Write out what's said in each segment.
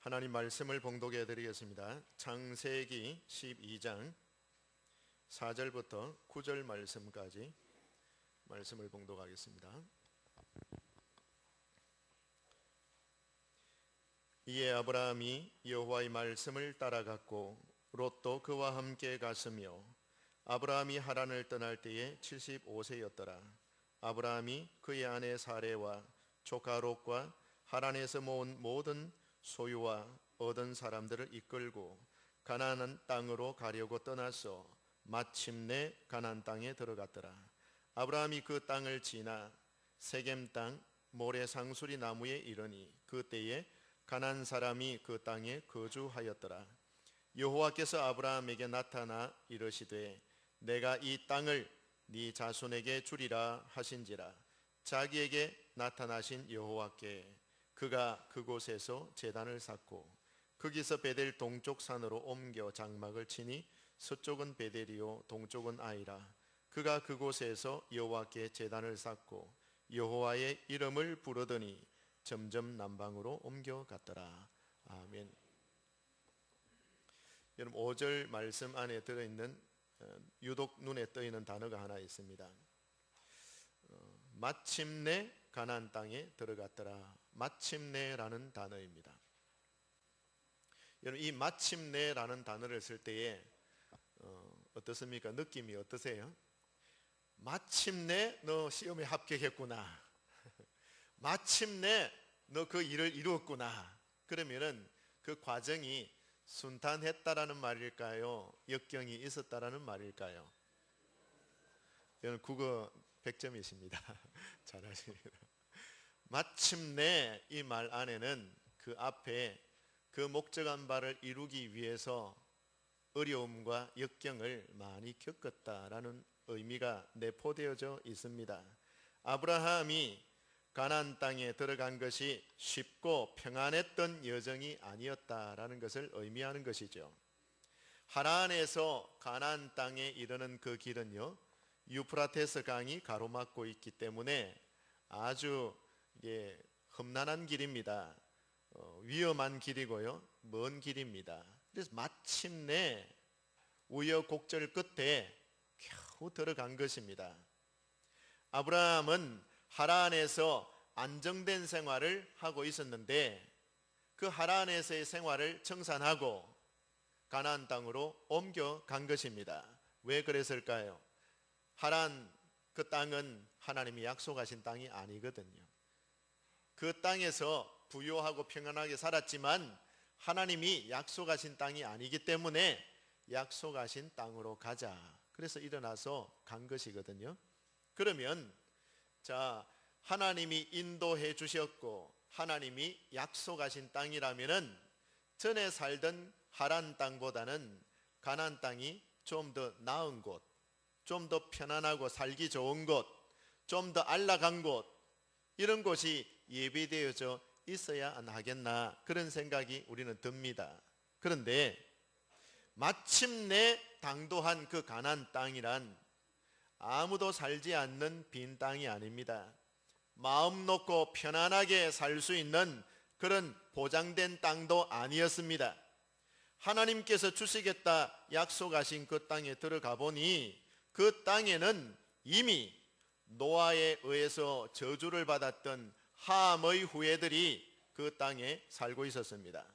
하나님 말씀을 봉독해 드리겠습니다. 창세기 12장 4절부터 9절 말씀까지 말씀을 봉독하겠습니다. 이에 아브라함이 여호와의 말씀을 따라갔고 롯도 그와 함께 갔으며 아브라함이 하란을 떠날 때에 75세였더라. 아브라함이 그의 아내 사레와 조카 롯과 하란에서 모은 모든 소유와 얻은 사람들을 이끌고 가나안 땅으로 가려고 떠나서 마침내 가나안 땅에 들어갔더라. 아브라함이 그 땅을 지나 세겜 땅 모래 상수리 나무에 이르니 그때에 가나안 사람이 그 땅에 거주하였더라. 여호와께서 아브라함에게 나타나 이르시되 내가 이 땅을 네 자손에게 주리라 하신지라. 자기에게 나타나신 여호와께 그가 그곳에서 제단을 쌓고 거기서 베델 동쪽 산으로 옮겨 장막을 치니 서쪽은 베델이요 동쪽은 아이라. 그가 그곳에서 여호와께 제단을 쌓고 여호와의 이름을 부르더니 점점 남방으로 옮겨갔더라. 아멘. 여러분 5절 말씀 안에 들어있는 유독 눈에 떠있는 단어가 하나 있습니다. 마침내 가나안 땅에 들어갔더라. 마침내라는 단어입니다. 여러분 이 마침내라는 단어를 쓸 때에 어떻습니까? 느낌이 어떠세요? 마침내 너 시험에 합격했구나. 마침내 너 그 일을 이루었구나. 그러면은 그 과정이 순탄했다라는 말일까요? 역경이 있었다라는 말일까요? 여러분 국어 100점이십니다. 잘하십니다. 마침내 이 말 안에는 그 앞에 그 목적한 바를 이루기 위해서 어려움과 역경을 많이 겪었다라는 의미가 내포되어져 있습니다. 아브라함이 가나안 땅에 들어간 것이 쉽고 평안했던 여정이 아니었다라는 것을 의미하는 것이죠. 하란에서 가나안 땅에 이르는 그 길은요, 유프라테스 강이 가로막고 있기 때문에 아주 험난한 길입니다. 위험한 길이고요, 먼 길입니다. 그래서 마침내 우여곡절 끝에 겨우 들어간 것입니다. 아브라함은 하란에서 안정된 생활을 하고 있었는데 그 하란에서의 생활을 청산하고 가나안 땅으로 옮겨간 것입니다. 왜 그랬을까요? 하란 그 땅은 하나님이 약속하신 땅이 아니거든요. 그 땅에서 부유하고 평안하게 살았지만 하나님이 약속하신 땅이 아니기 때문에 약속하신 땅으로 가자. 그래서 일어나서 간 것이거든요. 그러면 자, 하나님이 인도해 주셨고 하나님이 약속하신 땅이라면은 전에 살던 하란 땅보다는 가나안 땅이 좀 더 나은 곳, 좀 더 편안하고 살기 좋은 곳, 좀 더 안락한 곳, 이런 곳이 예비되어져 있어야 안 하겠나, 그런 생각이 우리는 듭니다. 그런데 마침내 당도한 그 가나안 땅이란 아무도 살지 않는 빈 땅이 아닙니다. 마음 놓고 편안하게 살 수 있는 그런 보장된 땅도 아니었습니다. 하나님께서 주시겠다 약속하신 그 땅에 들어가 보니 그 땅에는 이미 노아에 의해서 저주를 받았던 함의 후예들이 그 땅에 살고 있었습니다.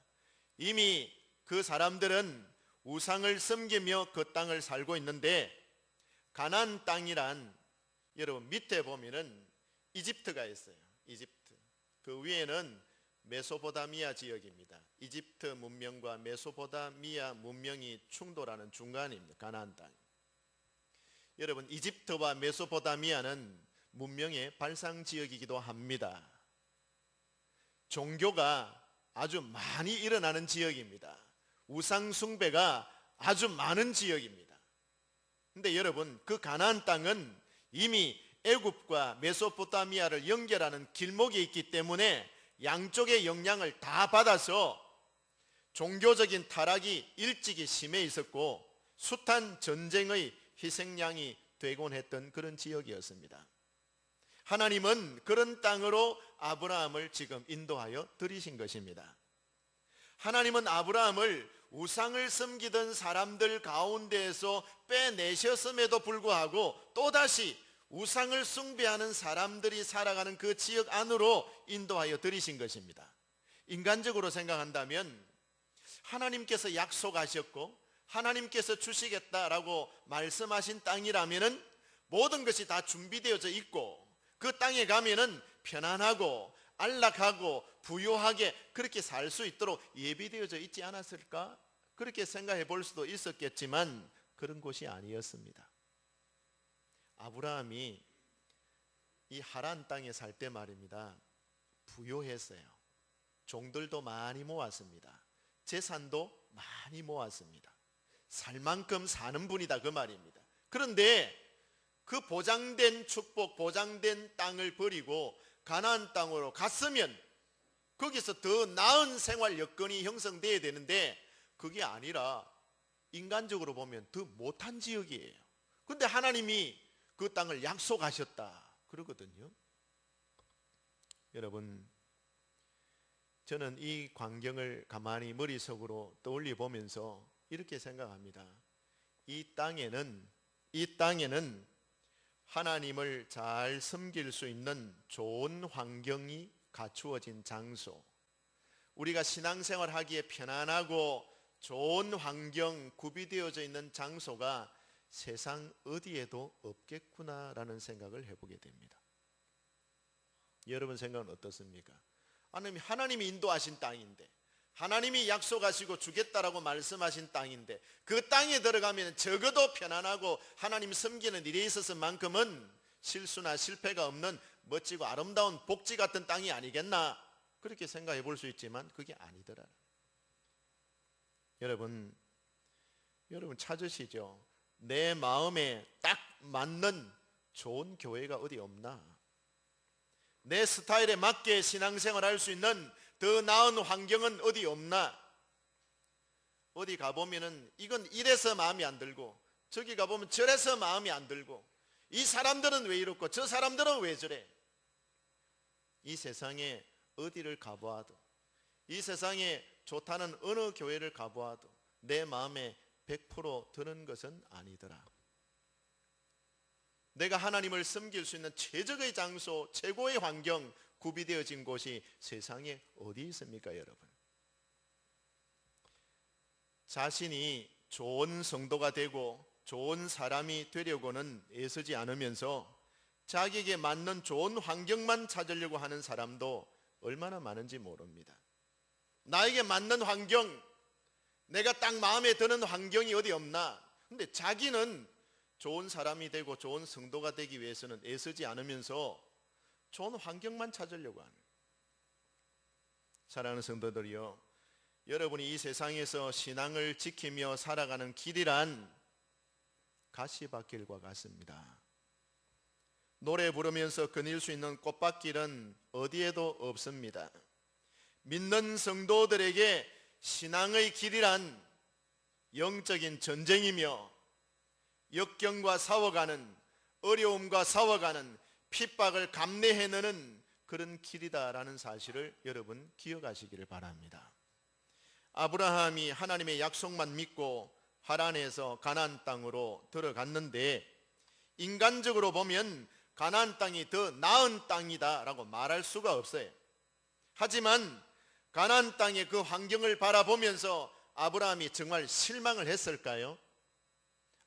이미 그 사람들은 우상을 섬기며 그 땅을 살고 있는데, 가나안 땅이란 여러분 밑에 보면은 이집트가 있어요. 이집트. 그 위에는 메소포타미아 지역입니다. 이집트 문명과 메소포타미아 문명이 충돌하는 중간입니다. 가나안 땅. 여러분 이집트와 메소포타미아는 문명의 발상 지역이기도 합니다. 종교가 아주 많이 일어나는 지역입니다. 우상 숭배가 아주 많은 지역입니다. 근데 여러분 그 가나안 땅은 이미 애굽과 메소포타미아를 연결하는 길목에 있기 때문에 양쪽의 영향을 다 받아서 종교적인 타락이 일찍이 심해 있었고 숱한 전쟁의 희생양이 되곤 했던 그런 지역이었습니다. 하나님은 그런 땅으로 아브라함을 지금 인도하여 들이신 것입니다. 하나님은 아브라함을 우상을 섬기던 사람들 가운데에서 빼내셨음에도 불구하고 또다시 우상을 숭배하는 사람들이 살아가는 그 지역 안으로 인도하여 들이신 것입니다. 인간적으로 생각한다면 하나님께서 약속하셨고 하나님께서 주시겠다라고 말씀하신 땅이라면은 모든 것이 다 준비되어져 있고 그 땅에 가면은 편안하고 안락하고 부유하게 그렇게 살 수 있도록 예비되어져 있지 않았을까? 그렇게 생각해 볼 수도 있었겠지만 그런 곳이 아니었습니다. 아브라함이 이 하란 땅에 살 때 말입니다, 부유했어요. 종들도 많이 모았습니다. 재산도 많이 모았습니다. 살 만큼 사는 분이다 그 말입니다. 그런데 그 보장된 축복, 보장된 땅을 버리고 가나안 땅으로 갔으면 거기서 더 나은 생활 여건이 형성돼야 되는데 그게 아니라 인간적으로 보면 더 못한 지역이에요. 그런데 하나님이 그 땅을 약속하셨다 그러거든요. 여러분, 저는 이 광경을 가만히 머릿속으로 떠올려 보면서 이렇게 생각합니다. 이 땅에는 하나님을 잘 섬길 수 있는 좋은 환경이 갖추어진 장소, 우리가 신앙생활 하기에 편안하고 좋은 환경 구비되어져 있는 장소가 세상 어디에도 없겠구나라는 생각을 해보게 됩니다. 여러분 생각은 어떻습니까? 하나님이 인도하신 땅인데, 하나님이 약속하시고 주겠다라고 말씀하신 땅인데, 그 땅에 들어가면 적어도 편안하고 하나님 섬기는 일에 있어서만큼은 실수나 실패가 없는 멋지고 아름다운 복지 같은 땅이 아니겠나, 그렇게 생각해 볼 수 있지만 그게 아니더라. 여러분 찾으시죠? 내 마음에 딱 맞는 좋은 교회가 어디 없나? 내 스타일에 맞게 신앙생활 할 수 있는 더 나은 환경은 어디 없나? 어디 가보면은 이건 이래서 마음이 안 들고, 저기 가보면 저래서 마음이 안 들고, 이 사람들은 왜 이렇고 저 사람들은 왜 저래? 이 세상에 어디를 가보아도, 이 세상에 좋다는 어느 교회를 가보아도 내 마음에 100% 드는 것은 아니더라. 내가 하나님을 섬길 수 있는 최적의 장소, 최고의 환경 구비되어진 곳이 세상에 어디 있습니까, 여러분? 자신이 좋은 성도가 되고 좋은 사람이 되려고는 애쓰지 않으면서 자기에게 맞는 좋은 환경만 찾으려고 하는 사람도 얼마나 많은지 모릅니다. 나에게 맞는 환경, 내가 딱 마음에 드는 환경이 어디 없나? 근데 자기는 좋은 사람이 되고 좋은 성도가 되기 위해서는 애쓰지 않으면서 좋은 환경만 찾으려고 하는. 사랑하는 성도들이요, 여러분이 이 세상에서 신앙을 지키며 살아가는 길이란 가시밭길과 같습니다. 노래 부르면서 거닐 수 있는 꽃밭길은 어디에도 없습니다. 믿는 성도들에게 신앙의 길이란 영적인 전쟁이며 역경과 싸워가는, 어려움과 싸워가는, 핍박을 감내해내는 그런 길이다라는 사실을 여러분 기억하시기를 바랍니다. 아브라함이 하나님의 약속만 믿고 하란에서 가나안 땅으로 들어갔는데, 인간적으로 보면 가나안 땅이 더 나은 땅이다라고 말할 수가 없어요. 하지만 가나안 땅의 그 환경을 바라보면서 아브라함이 정말 실망을 했을까요?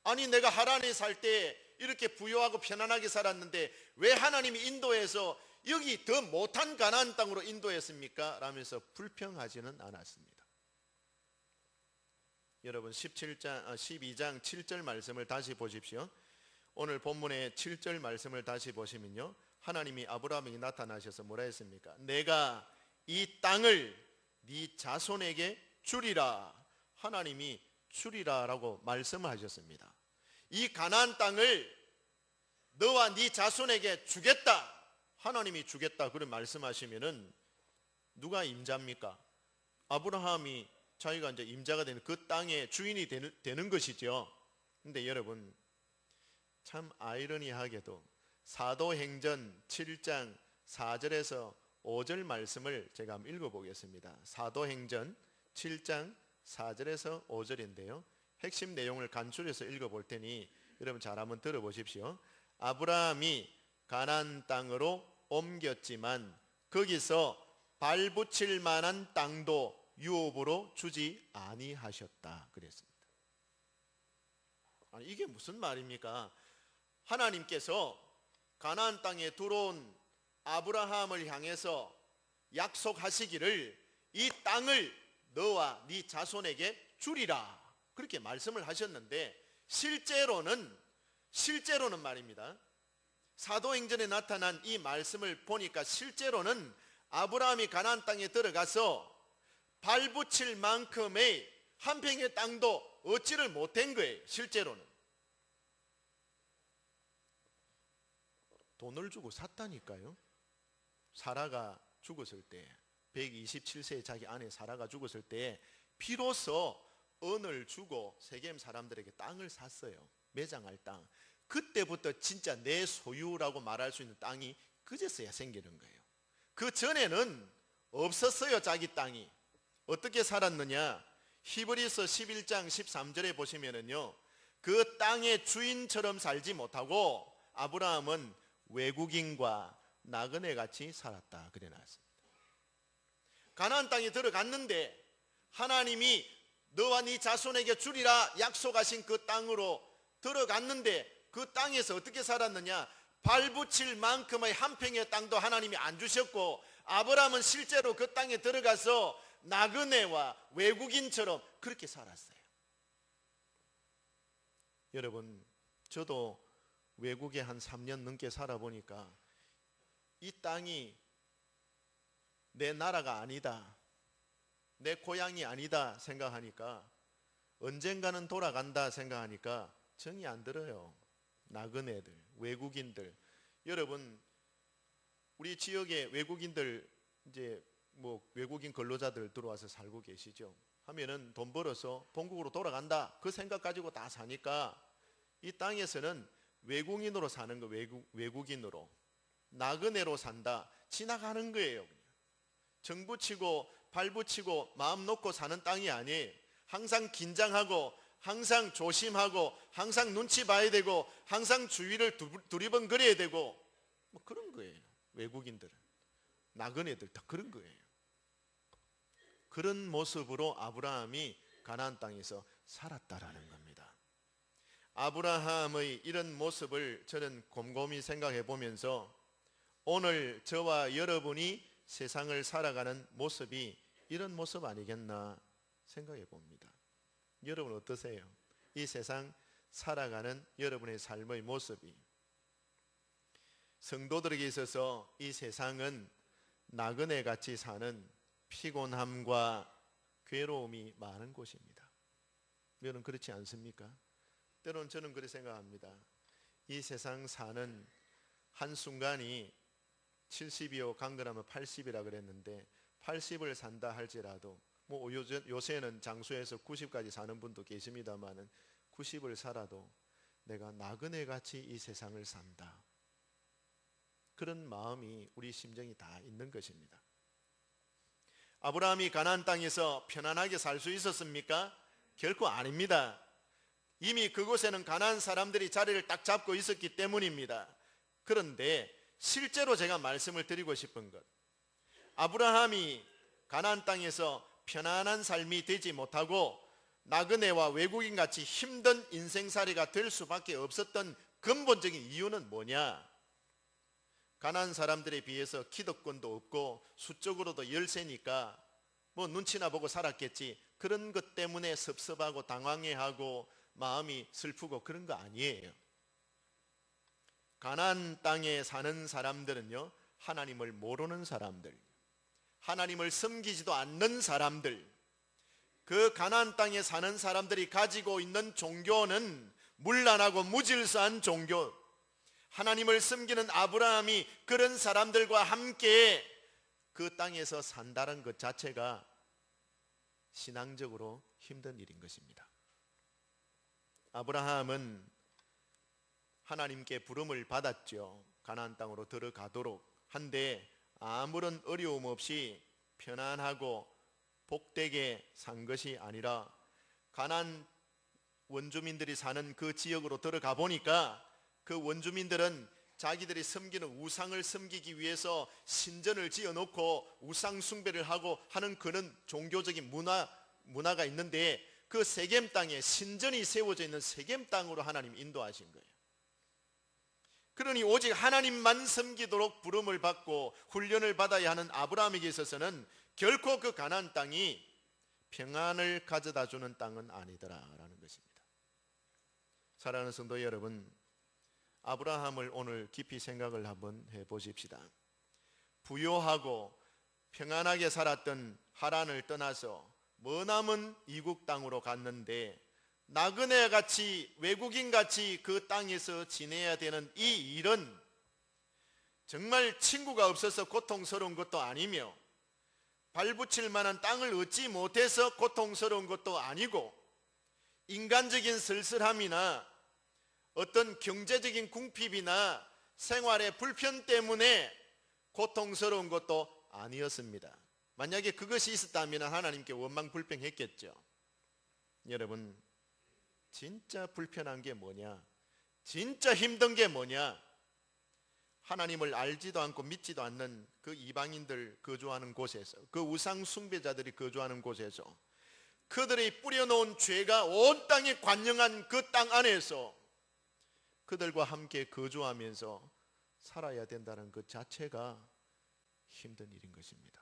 아니, 내가 하란에 살 때 이렇게 부유하고 편안하게 살았는데 왜 하나님이 인도해서 여기 더 못한 가나안 땅으로 인도했습니까? 라면서 불평하지는 않았습니다. 여러분 12장 7절 말씀을 다시 보십시오. 오늘 본문의 7절 말씀을 다시 보시면요, 하나님이 아브라함에게 나타나셔서 뭐라 했습니까? 내가 이 땅을 네 자손에게 주리라. 하나님이 주리라 라고 말씀하셨습니다. 이 가나안 땅을 너와 네 자손에게 주겠다, 하나님이 주겠다 그런 말씀하시면은 누가 임자입니까? 아브라함이 자기가 이제 임자가 되는 그 땅의 주인이 되는 것이죠. 근데 여러분 참 아이러니하게도 사도행전 7장 4절에서 5절 말씀을 제가 한번 읽어보겠습니다. 사도행전 7장 4절에서 5절인데요. 핵심 내용을 간추려서 읽어볼 테니 여러분 잘 한번 들어보십시오. 아브라함이 가나안 땅으로 옮겼지만 거기서 발붙일 만한 땅도 유업으로 주지 아니하셨다 그랬습니다. 아니, 이게 무슨 말입니까? 하나님께서 가나안 땅에 들어온 아브라함을 향해서 약속하시기를 이 땅을 너와 네 자손에게 주리라 그렇게 말씀을 하셨는데 실제로는 말입니다. 사도행전에 나타난 이 말씀을 보니까 실제로는 아브라함이 가나안 땅에 들어가서 발붙일 만큼의 한 평의 땅도 얻지를 못한 거예요. 실제로는 돈을 주고 샀다니까요. 사라가 죽었을 때 127세의 자기 아내 사라가 죽었을 때 비로소 은을 주고 세겜 사람들에게 땅을 샀어요. 매장할 땅. 그때부터 진짜 내 소유라고 말할 수 있는 땅이 그제서야 생기는 거예요. 그 전에는 없었어요. 자기 땅이. 어떻게 살았느냐? 히브리서 11장 13절에 보시면은요, 그 땅의 주인처럼 살지 못하고 아브라함은 외국인과 나그네 같이 살았다 그래 놨습니다. 가나안 땅에 들어갔는데 하나님이 너와 네 자손에게 주리라 약속하신 그 땅으로 들어갔는데 그 땅에서 어떻게 살았느냐? 발붙일 만큼의 한 평의 땅도 하나님이 안 주셨고 아브라함은 실제로 그 땅에 들어가서 나그네와 외국인처럼 그렇게 살았어요. 여러분, 저도 외국에 한 3년 넘게 살아보니까 이 땅이 내 나라가 아니다, 내 고향이 아니다 생각하니까, 언젠가는 돌아간다 생각하니까 정이 안 들어요. 나그네들, 외국인들. 여러분, 우리 지역에 외국인들 이제 뭐 외국인 근로자들 들어와서 살고 계시죠. 하면은 돈 벌어서 본국으로 돌아간다 그 생각 가지고 다 사니까 이 땅에서는 외국인으로 사는 거, 외국인으로 나그네로 산다 지나가는 거예요. 그냥 정부치고 발붙이고 마음 놓고 사는 땅이 아니에요. 항상 긴장하고 항상 조심하고 항상 눈치 봐야 되고 항상 주위를 두리번거려야 되고 뭐 그런 거예요. 외국인들은, 나그네들 다 그런 거예요. 그런 모습으로 아브라함이 가나안 땅에서 살았다라는 겁니다. 아브라함의 이런 모습을 저는 곰곰이 생각해 보면서 오늘 저와 여러분이 세상을 살아가는 모습이 이런 모습 아니겠나 생각해 봅니다. 여러분 어떠세요? 이 세상 살아가는 여러분의 삶의 모습이. 성도들에게 있어서 이 세상은 나그네 같이 사는 피곤함과 괴로움이 많은 곳입니다. 여러분 그렇지 않습니까? 때로는 저는 그렇게 생각합니다. 이 세상 사는 한순간이 70이요 강건하면 80이라 그랬는데 80을 산다 할지라도 뭐 요새는 장수해서 90까지 사는 분도 계십니다만은 90을 살아도 내가 나그네같이 이 세상을 산다, 그런 마음이 우리 심정이 다 있는 것입니다. 아브라함이 가나안 땅에서 편안하게 살 수 있었습니까? 결코 아닙니다. 이미 그곳에는 가나안 사람들이 자리를 딱 잡고 있었기 때문입니다. 그런데 실제로 제가 말씀을 드리고 싶은 것, 아브라함이 가나안 땅에서 편안한 삶이 되지 못하고 나그네와 외국인같이 힘든 인생살이가 될 수밖에 없었던 근본적인 이유는 뭐냐? 가나안 사람들에 비해서 기득권도 없고 수적으로도 열세니까 뭐 눈치나 보고 살았겠지, 그런 것 때문에 섭섭하고 당황해하고 마음이 슬프고 그런 거 아니에요. 가나안 땅에 사는 사람들은요, 하나님을 모르는 사람들, 하나님을 섬기지도 않는 사람들, 그 가나안 땅에 사는 사람들이 가지고 있는 종교는 문란하고 무질서한 종교. 하나님을 섬기는 아브라함이 그런 사람들과 함께 그 땅에서 산다는 것 자체가 신앙적으로 힘든 일인 것입니다. 아브라함은 하나님께 부름을 받았죠. 가나안 땅으로 들어가도록 한데 아무런 어려움 없이 편안하고 복되게 산 것이 아니라 가나안 원주민들이 사는 그 지역으로 들어가 보니까 그 원주민들은 자기들이 섬기는 우상을 섬기기 위해서 신전을 지어놓고 우상 숭배를 하고 하는 그런 종교적인 문화가 있는데, 그 세겜 땅에 신전이 세워져 있는 세겜 땅으로 하나님 인도하신 거예요. 그러니 오직 하나님만 섬기도록 부름을 받고 훈련을 받아야 하는 아브라함에게 있어서는 결코 그 가나안 땅이 평안을 가져다 주는 땅은 아니더라라는 것입니다. 사랑하는 성도 여러분, 아브라함을 오늘 깊이 생각을 한번 해보십시다. 부요하고 평안하게 살았던 하란을 떠나서 머나먼 이국 땅으로 갔는데, 나그네같이 외국인같이 그 땅에서 지내야 되는 이 일은 정말 친구가 없어서 고통스러운 것도 아니며, 발붙일 만한 땅을 얻지 못해서 고통스러운 것도 아니고, 인간적인 쓸쓸함이나 어떤 경제적인 궁핍이나 생활의 불편 때문에 고통스러운 것도 아니었습니다. 만약에 그것이 있었다면 하나님께 원망 불평했겠죠. 여러분, 진짜 불편한 게 뭐냐? 진짜 힘든 게 뭐냐? 하나님을 알지도 않고 믿지도 않는 그 이방인들 거주하는 곳에서, 그 우상 숭배자들이 거주하는 곳에서 그들이 뿌려놓은 죄가 온 땅에 관영한 그 땅 안에서 그들과 함께 거주하면서 살아야 된다는 것 자체가 힘든 일인 것입니다.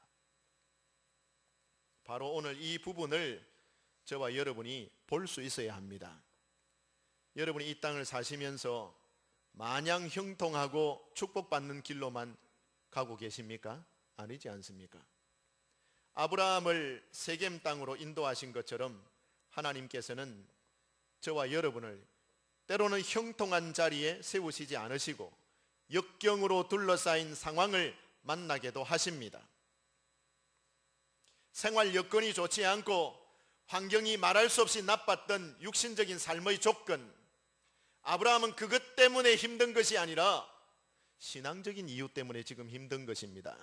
바로 오늘 이 부분을 저와 여러분이 볼 수 있어야 합니다. 여러분이 이 땅을 사시면서 마냥 형통하고 축복받는 길로만 가고 계십니까? 아니지 않습니까? 아브라함을 세겜 땅으로 인도하신 것처럼 하나님께서는 저와 여러분을 때로는 형통한 자리에 세우시지 않으시고 역경으로 둘러싸인 상황을 만나게도 하십니다. 생활 여건이 좋지 않고 환경이 말할 수 없이 나빴던 육신적인 삶의 조건, 아브라함은 그것 때문에 힘든 것이 아니라 신앙적인 이유 때문에 지금 힘든 것입니다.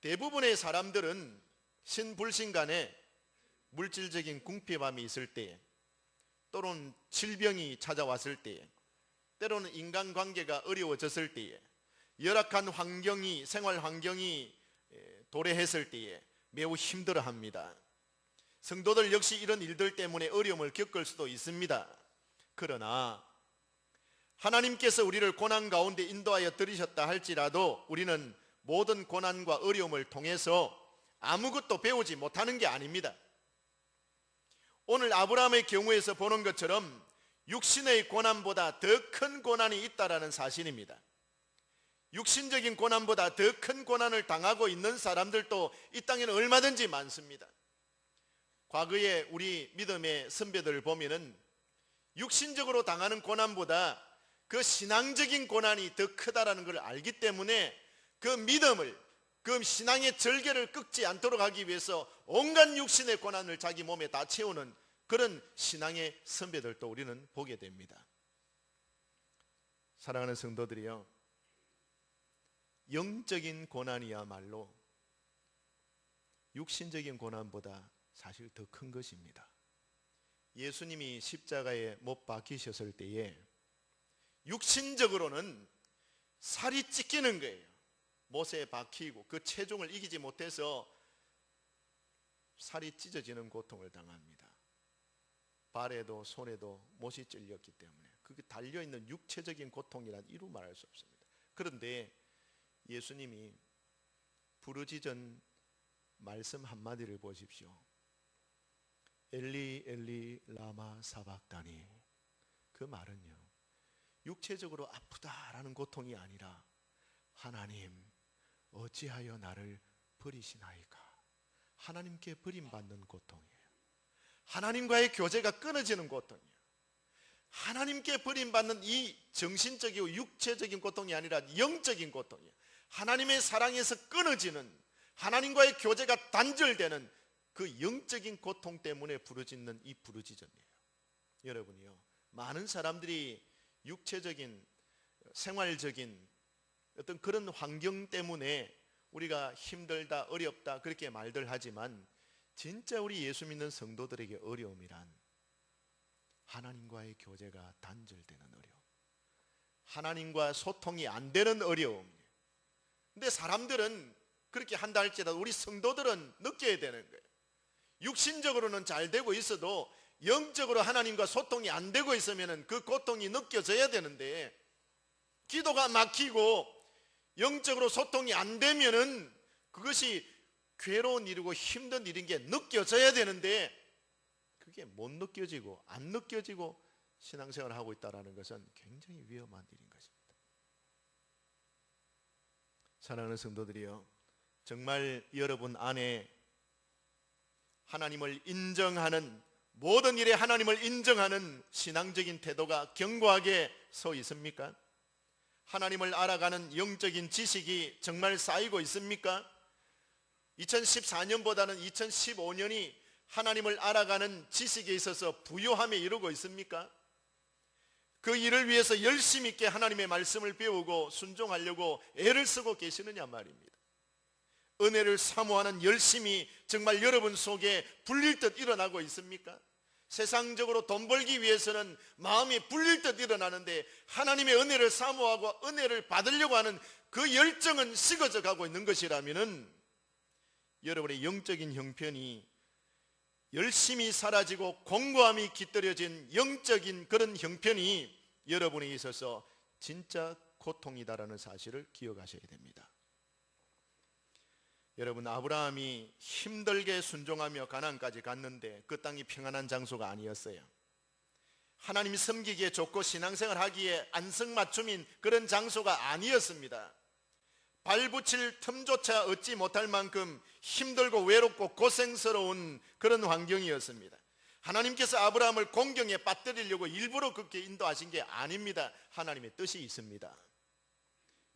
대부분의 사람들은 신불신간에 물질적인 궁핍함이 있을 때에, 또는 질병이 찾아왔을 때에, 때로는 인간관계가 어려워졌을 때에, 열악한 환경이, 생활 환경이 도래했을 때에 매우 힘들어합니다. 성도들 역시 이런 일들 때문에 어려움을 겪을 수도 있습니다. 그러나 하나님께서 우리를 고난 가운데 인도하여 들이셨다 할지라도 우리는 모든 고난과 어려움을 통해서 아무것도 배우지 못하는 게 아닙니다. 오늘 아브라함의 경우에서 보는 것처럼 육신의 고난보다 더 큰 고난이 있다라는 사실입니다. 육신적인 고난보다 더 큰 고난을 당하고 있는 사람들도 이 땅에는 얼마든지 많습니다. 과거에 우리 믿음의 선배들을 보면은 육신적으로 당하는 고난보다 그 신앙적인 고난이 더 크다라는 걸 알기 때문에 그 믿음을, 그 신앙의 절개를 끊지 않도록 하기 위해서 온갖 육신의 고난을 자기 몸에 다 채우는 그런 신앙의 선배들도 우리는 보게 됩니다. 사랑하는 성도들이요, 영적인 고난이야말로 육신적인 고난보다 사실 더 큰 것입니다. 예수님이 십자가에 못 박히셨을 때에 육신적으로는 살이 찢기는 거예요. 못에 박히고 그 체중을 이기지 못해서 살이 찢어지는 고통을 당합니다. 발에도 손에도 못이 찔렸기 때문에 그게 달려있는 육체적인 고통이란 이루 말할 수 없습니다. 그런데 예수님이 부르짖은 말씀 한마디를 보십시오. 엘리 엘리 라마 사박다니. 그 말은요, 육체적으로 아프다라는 고통이 아니라 하나님 어찌하여 나를 버리시나이까, 하나님께 버림받는 고통이에요. 하나님과의 교제가 끊어지는 고통이에요. 하나님께 버림받는 이 정신적이고 육체적인 고통이 아니라 영적인 고통이에요. 하나님의 사랑에서 끊어지는, 하나님과의 교제가 단절되는 그 영적인 고통 때문에 부르짖는 이 부르짖음이에요. 여러분이요, 많은 사람들이 육체적인 생활적인 어떤 그런 환경 때문에 우리가 힘들다, 어렵다 그렇게 말들 하지만 진짜 우리 예수 믿는 성도들에게 어려움이란 하나님과의 교제가 단절되는 어려움, 하나님과 소통이 안 되는 어려움. 근데 사람들은 그렇게 한다 할지라도 우리 성도들은 느껴야 되는 거예요. 육신적으로는 잘 되고 있어도 영적으로 하나님과 소통이 안 되고 있으면 그 고통이 느껴져야 되는데, 기도가 막히고 영적으로 소통이 안 되면은 그것이 괴로운 일이고 힘든 일인 게 느껴져야 되는데, 그게 못 느껴지고 안 느껴지고 신앙생활을 하고 있다는 것은 굉장히 위험한 일인 것입니다. 사랑하는 성도들이요, 정말 여러분 안에 하나님을 인정하는, 모든 일에 하나님을 인정하는 신앙적인 태도가 견고하게 서 있습니까? 하나님을 알아가는 영적인 지식이 정말 쌓이고 있습니까? 2014년보다는 2015년이 하나님을 알아가는 지식에 있어서 부요함에 이르고 있습니까? 그 일을 위해서 열심히 있게 하나님의 말씀을 배우고 순종하려고 애를 쓰고 계시느냐 말입니다. 은혜를 사모하는 열심이 정말 여러분 속에 불릴 듯 일어나고 있습니까? 세상적으로 돈 벌기 위해서는 마음이 불릴 듯 일어나는데, 하나님의 은혜를 사모하고 은혜를 받으려고 하는 그 열정은 식어져 가고 있는 것이라면, 여러분의 영적인 형편이 열심히 사라지고 공고함이 깃들여진 영적인 그런 형편이 여러분에 있어서 진짜 고통이다라는 사실을 기억하셔야 됩니다. 여러분, 아브라함이 힘들게 순종하며 가나안까지 갔는데 그 땅이 평안한 장소가 아니었어요. 하나님 섬기기에 좋고 신앙생활 하기에 안성맞춤인 그런 장소가 아니었습니다. 발붙일 틈조차 얻지 못할 만큼 힘들고 외롭고 고생스러운 그런 환경이었습니다. 하나님께서 아브라함을 공경에 빠뜨리려고 일부러 그렇게 인도하신 게 아닙니다. 하나님의 뜻이 있습니다.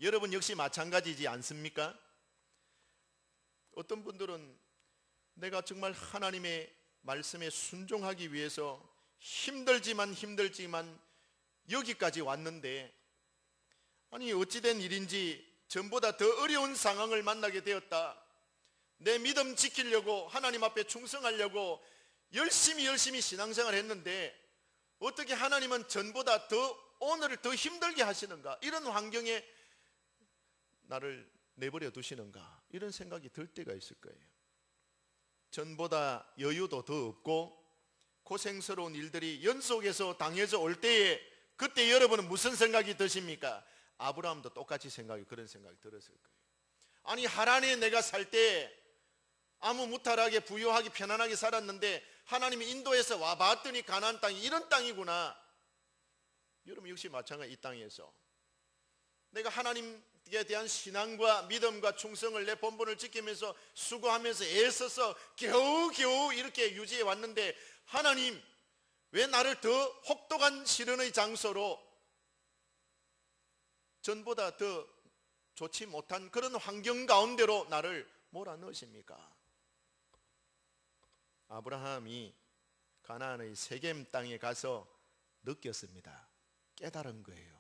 여러분 역시 마찬가지지 않습니까? 어떤 분들은 내가 정말 하나님의 말씀에 순종하기 위해서 힘들지만 여기까지 왔는데, 아니 어찌된 일인지 전보다 더 어려운 상황을 만나게 되었다. 내 믿음 지키려고 하나님 앞에 충성하려고 열심히 신앙생활 했는데 어떻게 하나님은 전보다 더 오늘을 더 힘들게 하시는가? 이런 환경에 나를 내버려 두시는가? 이런 생각이 들 때가 있을 거예요. 전보다 여유도 더 없고 고생스러운 일들이 연속해서 당해져 올 때에, 그때 여러분은 무슨 생각이 드십니까? 아브라함도 똑같이 그런 생각이 들었을 거예요. 아니 하란에 내가 살 때 아무 무탈하게 부유하게 편안하게 살았는데 하나님이 인도해서 와봤더니 가나안 땅이 이런 땅이구나. 여러분 역시 마찬가지. 이 땅에서 내가 하나님에 대한 신앙과 믿음과 충성을 내 본분을 지키면서 수고하면서 애써서 겨우 이렇게 유지해 왔는데, 하나님 왜 나를 더 혹독한 시련의 장소로, 전보다 더 좋지 못한 그런 환경 가운데로 나를 몰아넣으십니까? 아브라함이 가나안의 세겜 땅에 가서 느꼈습니다. 깨달은 거예요.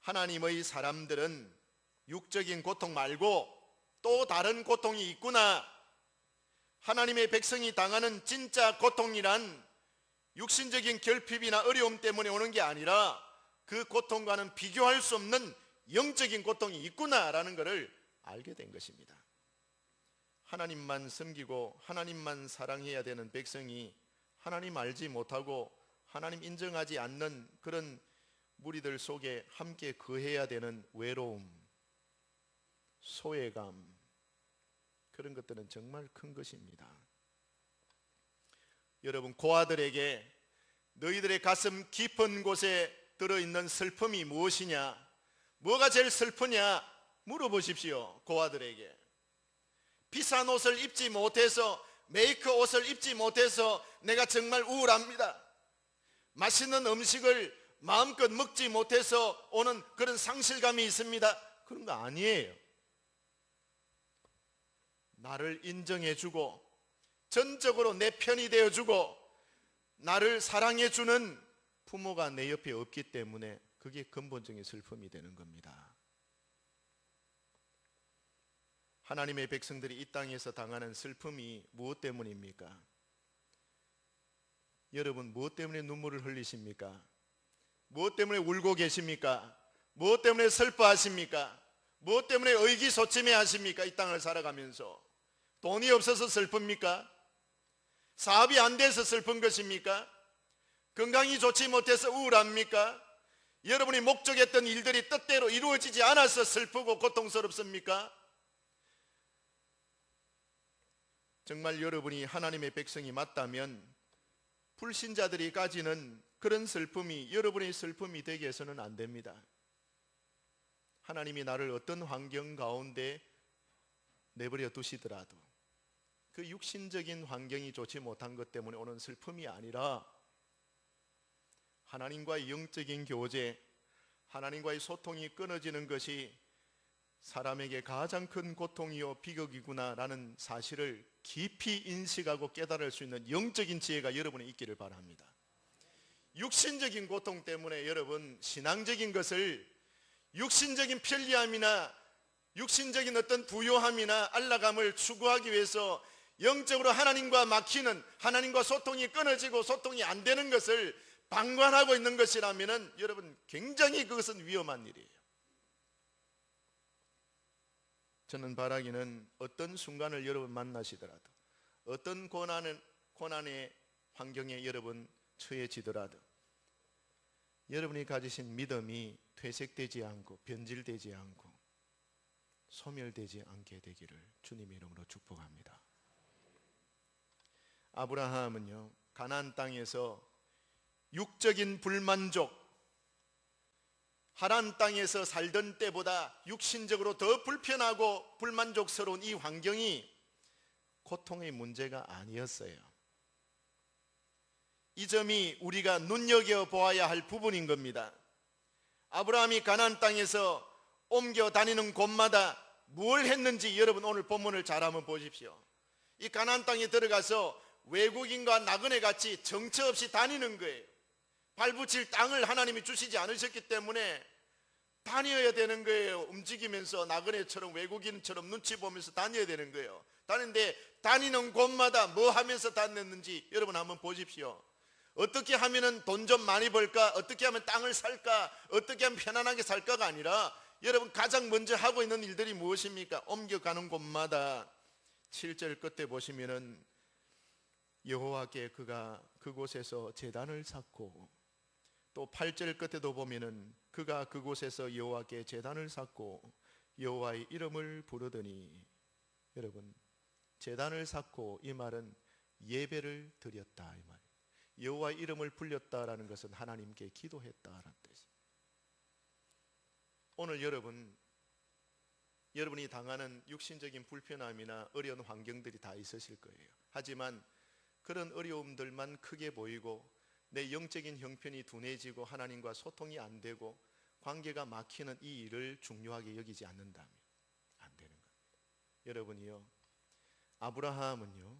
하나님의 사람들은 육적인 고통 말고 또 다른 고통이 있구나. 하나님의 백성이 당하는 진짜 고통이란 육신적인 결핍이나 어려움 때문에 오는 게 아니라 그 고통과는 비교할 수 없는 영적인 고통이 있구나라는 것을 알게 된 것입니다. 하나님만 섬기고 하나님만 사랑해야 되는 백성이 하나님 알지 못하고 하나님 인정하지 않는 그런 무리들 속에 함께 거해야 되는 외로움, 소외감, 그런 것들은 정말 큰 것입니다. 여러분, 고아들에게 너희들의 가슴 깊은 곳에 들어있는 슬픔이 무엇이냐, 뭐가 제일 슬프냐 물어보십시오. 고아들에게. 비싼 옷을 입지 못해서, 메이크 옷을 입지 못해서 내가 정말 우울합니다. 맛있는 음식을 마음껏 먹지 못해서 오는 그런 상실감이 있습니다. 그런 거 아니에요. 나를 인정해주고 전적으로 내 편이 되어주고 나를 사랑해주는 부모가 내 옆에 없기 때문에 그게 근본적인 슬픔이 되는 겁니다. 하나님의 백성들이 이 땅에서 당하는 슬픔이 무엇 때문입니까? 여러분, 무엇 때문에 눈물을 흘리십니까? 무엇 때문에 울고 계십니까? 무엇 때문에 슬퍼하십니까? 무엇 때문에 의기소침해 하십니까? 이 땅을 살아가면서 돈이 없어서 슬픕니까? 사업이 안 돼서 슬픈 것입니까? 건강이 좋지 못해서 우울합니까? 여러분이 목적했던 일들이 뜻대로 이루어지지 않아서 슬프고 고통스럽습니까? 정말 여러분이 하나님의 백성이 맞다면 불신자들이 가지는 그런 슬픔이 여러분의 슬픔이 되게 해서는 안 됩니다. 하나님이 나를 어떤 환경 가운데 내버려 두시더라도 그 육신적인 환경이 좋지 못한 것 때문에 오는 슬픔이 아니라 하나님과의 영적인 교제, 하나님과의 소통이 끊어지는 것이 사람에게 가장 큰 고통이요 비극이구나라는 사실을 깊이 인식하고 깨달을 수 있는 영적인 지혜가 여러분에 있기를 바랍니다. 육신적인 고통 때문에 여러분 신앙적인 것을 육신적인 편리함이나 육신적인 어떤 부요함이나 안락함을 추구하기 위해서 영적으로 하나님과 막히는, 하나님과 소통이 끊어지고 소통이 안 되는 것을 방관하고 있는 것이라면 여러분 굉장히 그것은 위험한 일이에요. 저는 바라기는 어떤 순간을 여러분 만나시더라도, 어떤 고난의 환경에 여러분 처해지더라도 여러분이 가지신 믿음이 퇴색되지 않고 변질되지 않고 소멸되지 않게 되기를 주님의 이름으로 축복합니다. 아브라함은요, 가나안 땅에서 육적인 불만족, 하란 땅에서 살던 때보다 육신적으로 더 불편하고 불만족스러운 이 환경이 고통의 문제가 아니었어요. 이 점이 우리가 눈여겨보아야 할 부분인 겁니다. 아브라함이 가나안 땅에서 옮겨 다니는 곳마다 뭘 했는지 여러분 오늘 본문을 잘 한번 보십시오. 이 가나안 땅에 들어가서 외국인과 나그네 같이 정처 없이 다니는 거예요. 발붙일 땅을 하나님이 주시지 않으셨기 때문에 다녀야 되는 거예요. 움직이면서 나그네처럼 외국인처럼 눈치 보면서 다녀야 되는 거예요. 다니는데 다니는 곳마다 뭐 하면서 다녔는지 여러분 한번 보십시오. 어떻게 하면 돈 좀 많이 벌까? 어떻게 하면 땅을 살까? 어떻게 하면 편안하게 살까가 아니라 여러분 가장 먼저 하고 있는 일들이 무엇입니까? 옮겨가는 곳마다 7절 끝에 보시면은 여호와께 그가 그곳에서 제단을 쌓고, 또 8절 끝에도 보면은 그가 그곳에서 여호와께 제단을 쌓고 여호와의 이름을 부르더니, 여러분 제단을 쌓고 이 말은 예배를 드렸다 이 말. 여호와의 이름을 불렸다라는 것은 하나님께 기도했다라는 뜻입니다. 오늘 여러분이 당하는 육신적인 불편함이나 어려운 환경들이 다 있으실 거예요. 하지만 그런 어려움들만 크게 보이고 내 영적인 형편이 둔해지고 하나님과 소통이 안 되고 관계가 막히는 이 일을 중요하게 여기지 않는다면 안 되는 겁니다. 여러분이요, 아브라함은요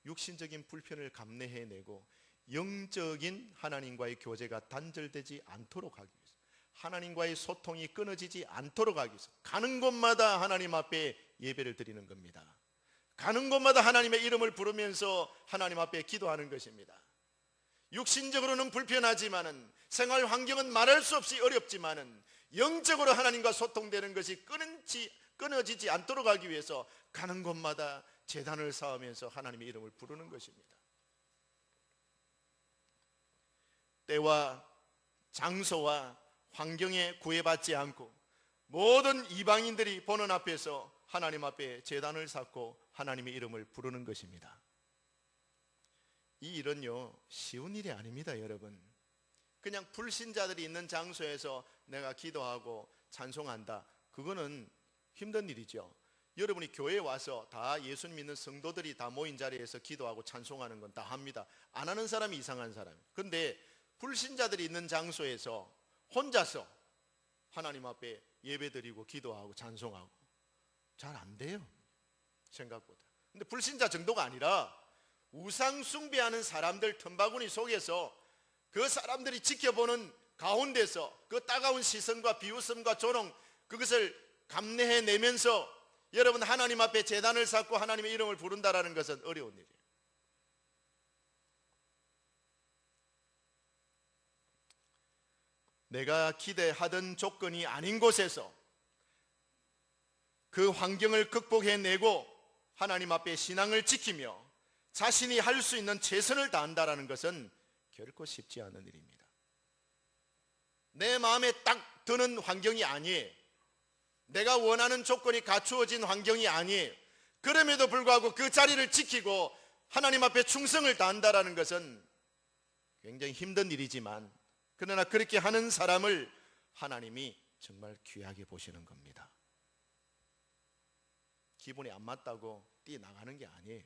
육신적인 불편을 감내해내고 영적인 하나님과의 교제가 단절되지 않도록 하기 위해서, 하나님과의 소통이 끊어지지 않도록 하기 위해서 가는 곳마다 하나님 앞에 예배를 드리는 겁니다. 가는 곳마다 하나님의 이름을 부르면서 하나님 앞에 기도하는 것입니다. 육신적으로는 불편하지만은, 생활 환경은 말할 수 없이 어렵지만은 영적으로 하나님과 소통되는 것이 끊어지지 않도록 하기 위해서 가는 곳마다 제단을 쌓으면서 하나님의 이름을 부르는 것입니다. 때와 장소와 환경에 구애받지 않고 모든 이방인들이 보는 앞에서 하나님 앞에 제단을 쌓고 하나님의 이름을 부르는 것입니다. 이 일은요 쉬운 일이 아닙니다. 여러분, 그냥 불신자들이 있는 장소에서 내가 기도하고 찬송한다, 그거는 힘든 일이죠. 여러분이 교회에 와서 다 예수 믿는 성도들이 다 모인 자리에서 기도하고 찬송하는 건 다 합니다. 안 하는 사람이 이상한 사람이에요. 그런데 불신자들이 있는 장소에서 혼자서 하나님 앞에 예배드리고 기도하고 찬송하고 잘 안 돼요, 생각보다. 근데 불신자 정도가 아니라 우상 숭배하는 사람들 틈바구니 속에서 그 사람들이 지켜보는 가운데서 그 따가운 시선과 비웃음과 조롱, 그것을 감내해내면서 여러분, 하나님 앞에 제단을 쌓고 하나님의 이름을 부른다라는 것은 어려운 일이에요. 내가 기대하던 조건이 아닌 곳에서 그 환경을 극복해내고 하나님 앞에 신앙을 지키며 자신이 할 수 있는 최선을 다한다는 것은 결코 쉽지 않은 일입니다. 내 마음에 딱 드는 환경이 아니에요. 내가 원하는 조건이 갖추어진 환경이 아니에요. 그럼에도 불구하고 그 자리를 지키고 하나님 앞에 충성을 다한다는 것은 굉장히 힘든 일이지만, 그러나 그렇게 하는 사람을 하나님이 정말 귀하게 보시는 겁니다. 기분이 안 맞다고 뛰어나가는 게 아니에요.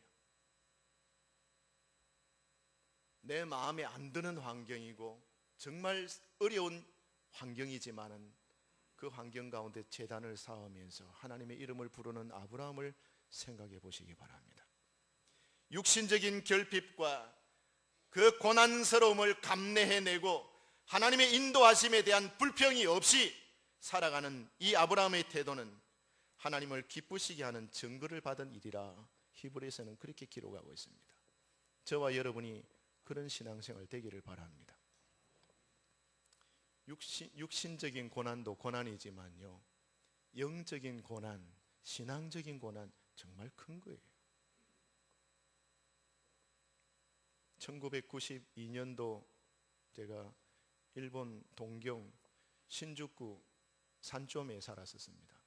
내 마음에 안 드는 환경이고 정말 어려운 환경이지만은 그 환경 가운데 제단을 쌓으면서 하나님의 이름을 부르는 아브라함을 생각해 보시기 바랍니다. 육신적인 결핍과 그 고난스러움을 감내해내고 하나님의 인도하심에 대한 불평이 없이 살아가는 이 아브라함의 태도는 하나님을 기쁘시게 하는 증거를 받은 일이라 히브리서는 그렇게 기록하고 있습니다. 저와 여러분이 그런 신앙생활 되기를 바랍니다. 육신적인 고난도 고난이지만요, 영적인 고난, 신앙적인 고난 정말 큰 거예요. 1992년도 제가 일본 동경 신주쿠 산점에 살았었습니다.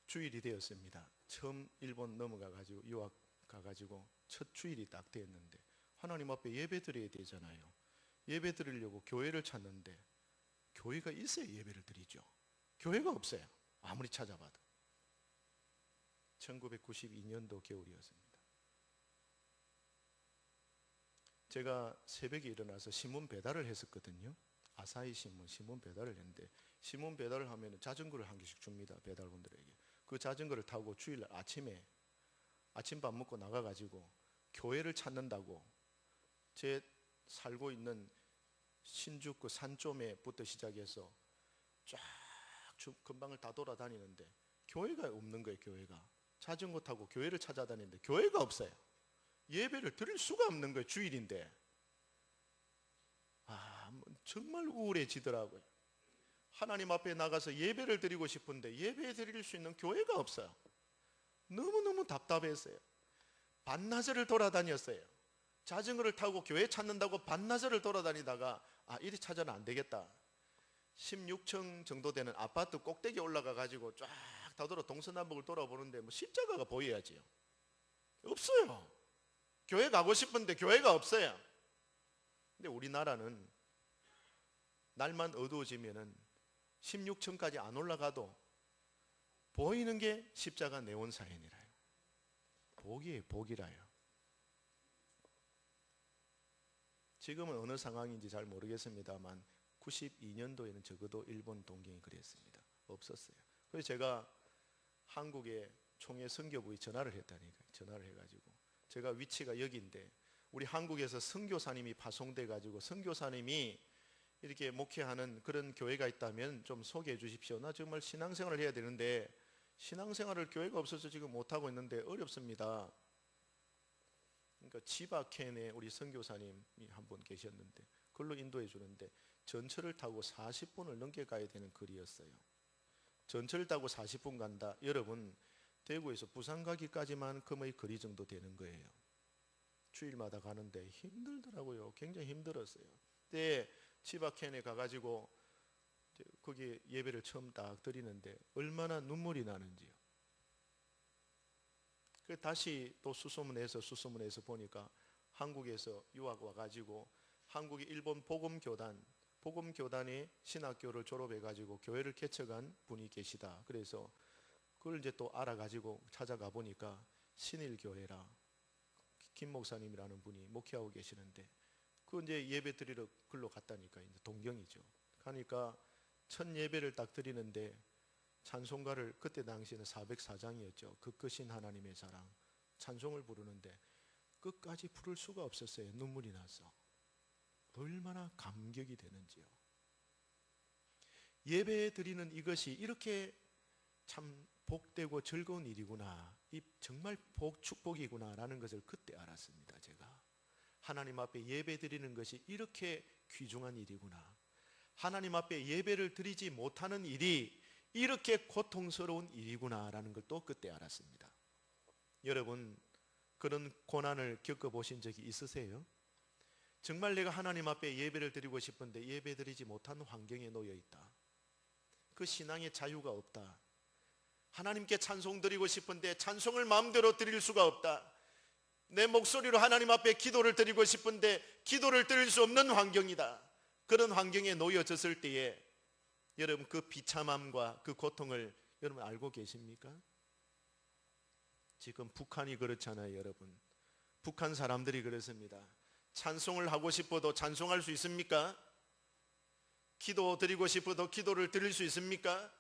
주일이 되었습니다. 처음 일본 넘어가가지고 유학 가가지고 첫 주일이 딱 됐는데 하나님 앞에 예배 드려야 되잖아요. 예배 드리려고 교회를 찾는데 교회가 있어야 예배를 드리죠. 교회가 없어요. 아무리 찾아봐도. 1992년도 겨울이었습니다. 제가 새벽에 일어나서 신문 배달을 했었거든요. 아사히 신문 배달을 했는데, 신문 배달을 하면 자전거를 한 개씩 줍니다. 배달분들에게. 그 자전거를 타고 주일 아침에 아침밥 먹고 나가가지고 교회를 찾는다고 제 살고 있는 신주쿠 산점에부터 시작해서 쫙 근방을 다 돌아다니는데 교회가 없는 거예요. 교회가. 자전거 타고 교회를 찾아다니는데 교회가 없어요. 예배를 드릴 수가 없는 거예요. 주일인데. 정말 우울해지더라고요. 하나님 앞에 나가서 예배를 드리고 싶은데 예배 드릴 수 있는 교회가 없어요. 너무너무 답답했어요. 반나절을 돌아다녔어요. 자전거를 타고 교회 찾는다고 반나절을 돌아다니다가 이리 찾아는 안 되겠다. 16층 정도 되는 아파트 꼭대기에 올라가 가지고 쫙 다 돌아 동서남북을 돌아보는데 뭐 십자가가 보여야지요. 없어요. 교회 가고 싶은데 교회가 없어요. 근데 우리나라는 날만 어두워지면은 16층까지 안 올라가도 보이는 게 십자가 네온 사인이라요. 복이에요. 복이라요. 지금은 어느 상황인지 잘 모르겠습니다만 92년도에는 적어도 일본 동경이 그랬습니다. 없었어요. 그래서 제가 한국의 총회 선교부에 전화를 했다니까요. 전화를 해가지고 제가 위치가 여기인데 우리 한국에서 선교사님이 파송돼 가지고 선교사님이 이렇게 목회하는 그런 교회가 있다면 좀 소개해 주십시오. 나 정말 신앙생활을 해야 되는데 신앙생활을 교회가 없어서 지금 못하고 있는데 어렵습니다. 그러니까 치바켄에 우리 선교사님이 한 분 계셨는데 그걸로 인도해 주는데 전철을 타고 40분을 넘게 가야 되는 거리였어요. 전철을 타고 40분 간다. 여러분, 대구에서 부산 가기까지만 금의 거리 정도 되는 거예요. 주일마다 가는데 힘들더라고요. 굉장히 힘들었어요. 그때 치바켄에 가가지고 거기 예배를 처음 딱 드리는데 얼마나 눈물이 나는지요. 다시 또 수소문해서 보니까 한국에서 유학 와가지고 한국의 일본 복음교단의 신학교를 졸업해가지고 교회를 개척한 분이 계시다. 그래서 그걸 이제 또 알아가지고 찾아가 보니까 신일교회라 김 목사님이라는 분이 목회하고 계시는데 그 이제 예배 드리러 글로 갔다니까. 이제 동경이죠. 가니까 첫 예배를 딱 드리는데 찬송가를 그때 당시에는 404장이었죠. 그 크신 하나님의 사랑 찬송을 부르는데 끝까지 부를 수가 없었어요. 눈물이 나서. 얼마나 감격이 되는지요. 예배 드리는 이것이 이렇게 참 복되고 즐거운 일이구나, 이 정말 축복이구나라는 것을 그때 알았습니다. 제가 하나님 앞에 예배 드리는 것이 이렇게 귀중한 일이구나, 하나님 앞에 예배를 드리지 못하는 일이 이렇게 고통스러운 일이구나라는 걸 또 그때 알았습니다. 여러분, 그런 고난을 겪어보신 적이 있으세요? 정말 내가 하나님 앞에 예배를 드리고 싶은데 예배 드리지 못하는 환경에 놓여 있다. 그 신앙의 자유가 없다. 하나님께 찬송 드리고 싶은데 찬송을 마음대로 드릴 수가 없다. 내 목소리로 하나님 앞에 기도를 드리고 싶은데 기도를 드릴 수 없는 환경이다. 그런 환경에 놓여졌을 때에 여러분, 그 비참함과 그 고통을 여러분 알고 계십니까? 지금 북한이 그렇잖아요. 여러분, 북한 사람들이 그렇습니다. 찬송을 하고 싶어도 찬송할 수 있습니까? 기도 드리고 싶어도 기도를 드릴 수 있습니까?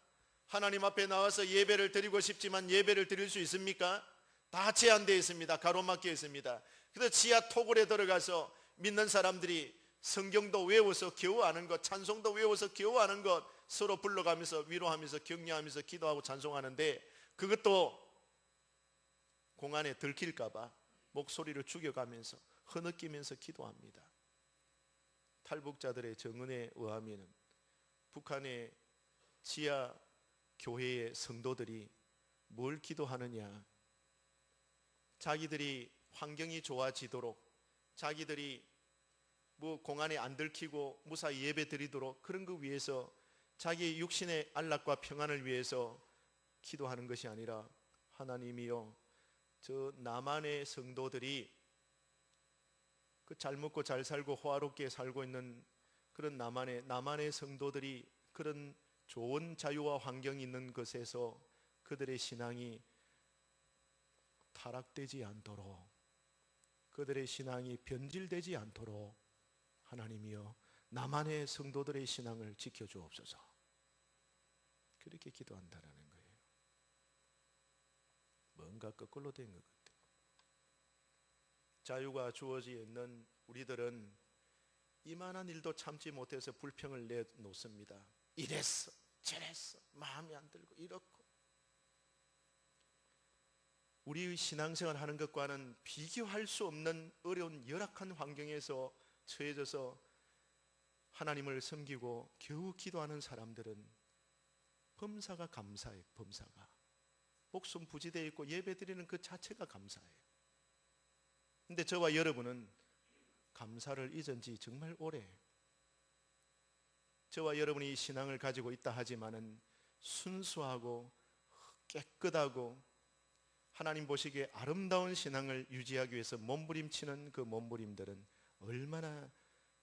하나님 앞에 나와서 예배를 드리고 싶지만 예배를 드릴 수 있습니까? 다 제한되어 있습니다. 가로막혀 있습니다. 그래서 지하 토굴에 들어가서 믿는 사람들이 성경도 외워서 겨우 아는 것, 찬송도 외워서 겨우 아는 것 서로 불러가면서 위로하면서 격려하면서 기도하고 찬송하는데, 그것도 공안에 들킬까 봐 목소리를 죽여가면서 흐느끼면서 기도합니다. 탈북자들의 증언에 의하면 북한의 지하 교회의 성도들이 뭘 기도하느냐, 자기들이 환경이 좋아지도록, 자기들이 뭐 공안에 안 들키고 무사히 예배 드리도록 그런 거 위해서, 자기 육신의 안락과 평안을 위해서 기도하는 것이 아니라, 하나님이여, 저 남한의 성도들이 그 잘 먹고 잘 살고 호화롭게 살고 있는 그런 남한의 성도들이 그런 좋은 자유와 환경이 있는 것에서 그들의 신앙이 타락되지 않도록, 그들의 신앙이 변질되지 않도록 하나님이여 남한의 성도들의 신앙을 지켜주옵소서. 그렇게 기도한다라는 거예요. 뭔가 거꾸로 된 것 같아요. 자유가 주어져 있는 우리들은 이만한 일도 참지 못해서 불평을 내놓습니다. 이랬어 저랬어 마음에 안 들고 이렇고. 우리의 신앙생활 하는 것과는 비교할 수 없는 어려운 열악한 환경에서 처해져서 하나님을 섬기고 겨우 기도하는 사람들은 범사가 감사해요. 범사가 목숨 부지되어 있고 예배드리는 그 자체가 감사해요. 근데 저와 여러분은 감사를 잊은 지 정말 오래, 저와 여러분이 신앙을 가지고 있다 하지만은 순수하고 깨끗하고 하나님 보시기에 아름다운 신앙을 유지하기 위해서 몸부림치는 그 몸부림들은 얼마나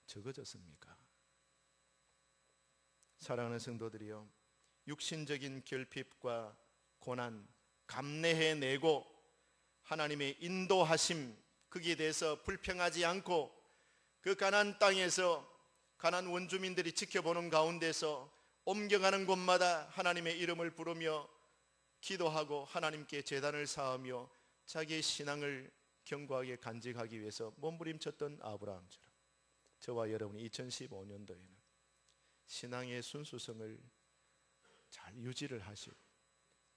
적어졌습니까? 사랑하는 성도들이여, 육신적인 결핍과 고난 감내해내고 하나님의 인도하심, 거기에 대해서 불평하지 않고 그 가나안 땅에서 가나안 원주민들이 지켜보는 가운데서 옮겨가는 곳마다 하나님의 이름을 부르며 기도하고 하나님께 제단을 쌓으며 자기의 신앙을 견고하게 간직하기 위해서 몸부림쳤던 아브라함처럼 저와 여러분이 2015년도에는 신앙의 순수성을 잘 유지를 하시고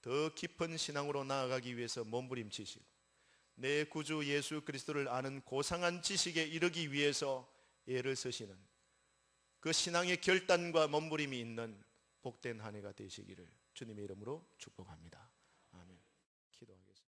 더 깊은 신앙으로 나아가기 위해서 몸부림치시고 내 구주 예수 그리스도를 아는 고상한 지식에 이르기 위해서 애를 쓰시는 그 신앙의 결단과 몸부림이 있는 복된 한 해가 되시기를 주님의 이름으로 축복합니다.